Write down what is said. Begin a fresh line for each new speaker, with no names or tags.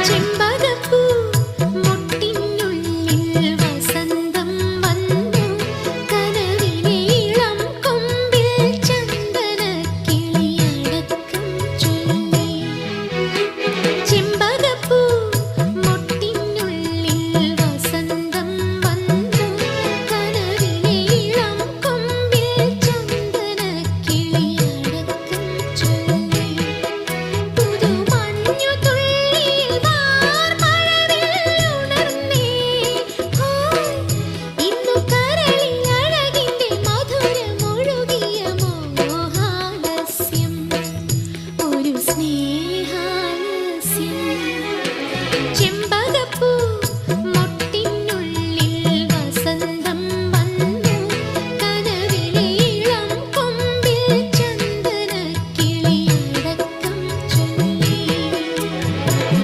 ചെമ്പകപ്പൂ മുട്ടിനുള്ളിൽ വസന്തം വന്നു കനവിനീളം കൊമ്പിൽ ചന്ദനക്കിളിയടക്കം ചൊല്ലി ചെമ്പകപ്പൂ മുട്ടിനുള്ളിൽ വസന്തം വന്നു കനവിനീളം കൊമ്പിൽ ചന്ദനക്കിളിയടക്കം ചൊല്ലി പുതുമഞ്ഞു തുള്ളിയിൽ വാർമഴവില്ലുണർന്നേ ഇന്നു കരളിൽ അഴകിന്റെ മധുരമൊഴുകിയ മോഹാലസ്യം ഒരു സ്നേഹാലസ്യം